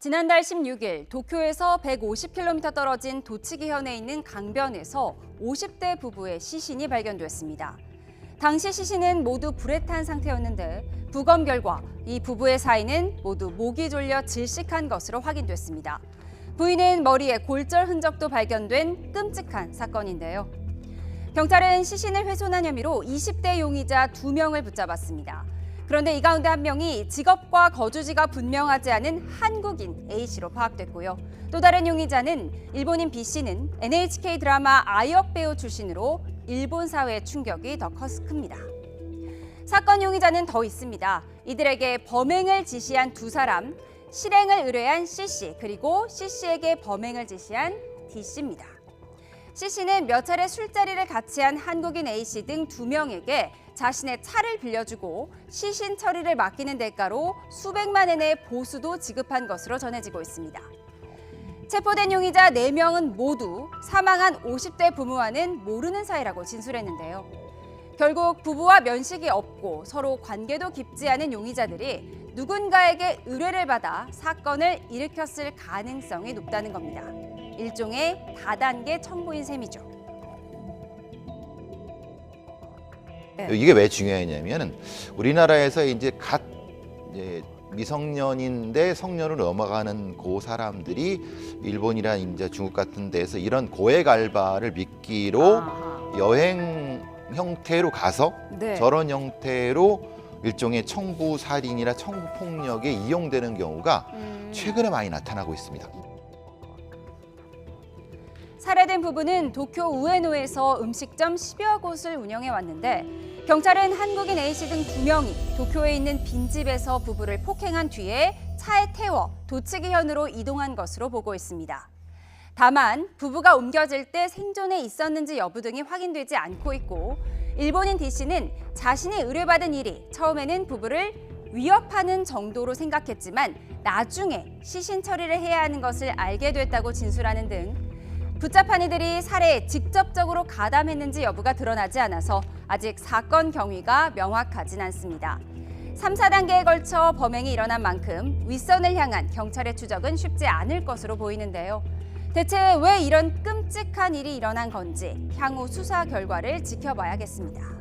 지난달 16일 도쿄에서 150km 떨어진 도치기현에 있는 강변에서 50대 부부의 시신이 발견됐습니다. 당시 시신은 모두 불에 탄 상태였는데 부검 결과 이 부부의 사인은 모두 목이 졸려 질식한 것으로 확인됐습니다. 부인은 머리에 골절 흔적도 발견된 끔찍한 사건인데요. 경찰은 시신을 훼손한 혐의로 20대 용의자 2명을 붙잡았습니다. 그런데 이 가운데 한 명이 직업과 거주지가 분명하지 않은 한국인 A씨로 파악됐고요. 또 다른 용의자는 일본인 B씨는 NHK 드라마 아역 배우 출신으로 일본 사회의 충격이 더 큽니다. 사건 용의자는 더 있습니다. 이들에게 범행을 지시한 두 사람, 실행을 의뢰한 C씨 그리고 C씨에게 범행을 지시한 D씨입니다. C씨는 몇 차례 술자리를 같이 한 한국인 A씨 등 2명에게 자신의 차를 빌려주고 시신 처리를 맡기는 대가로 수백만 엔의 보수도 지급한 것으로 전해지고 있습니다. 체포된 용의자 4명은 모두 사망한 50대 부부와는 모르는 사이라고 진술했는데요. 결국 부부와 면식이 없고 서로 관계도 깊지 않은 용의자들이 누군가에게 의뢰를 받아 사건을 일으켰을 가능성이 높다는 겁니다. 일종의 다단계 청부인 셈이죠. 이게 왜 중요하냐면은 우리나라에서 이제 미성년인데 성년으로 넘어가는 그 사람들이 일본이나 이제 중국 같은 데서 이런 고액 알바를 미끼로 여행 형태로 가서 저런 형태로 일종의 청부 살인이나 청부 폭력에 이용되는 경우가 최근에 많이 나타나고 있습니다. 살해된 부부는 도쿄 우에노에서 음식점 10여 곳을 운영해 왔는데 경찰은 한국인 A씨 등 2명이 도쿄에 있는 빈집에서 부부를 폭행한 뒤에 차에 태워 도치기현으로 이동한 것으로 보고 있습니다. 다만 부부가 옮겨질 때 생존해 있었는지 여부 등이 확인되지 않고 있고 일본인 D씨는 자신이 의뢰받은 일이 처음에는 부부를 위협하는 정도로 생각했지만 나중에 시신 처리를 해야 하는 것을 알게 됐다고 진술하는 등 붙잡한 이들이 살해에 직접적으로 가담했는지 여부가 드러나지 않아서 아직 사건 경위가 명확하진 않습니다. 3, 4단계에 걸쳐 범행이 일어난 만큼 윗선을 향한 경찰의 추적은 쉽지 않을 것으로 보이는데요. 대체 왜 이런 끔찍한 일이 일어난 건지 향후 수사 결과를 지켜봐야겠습니다.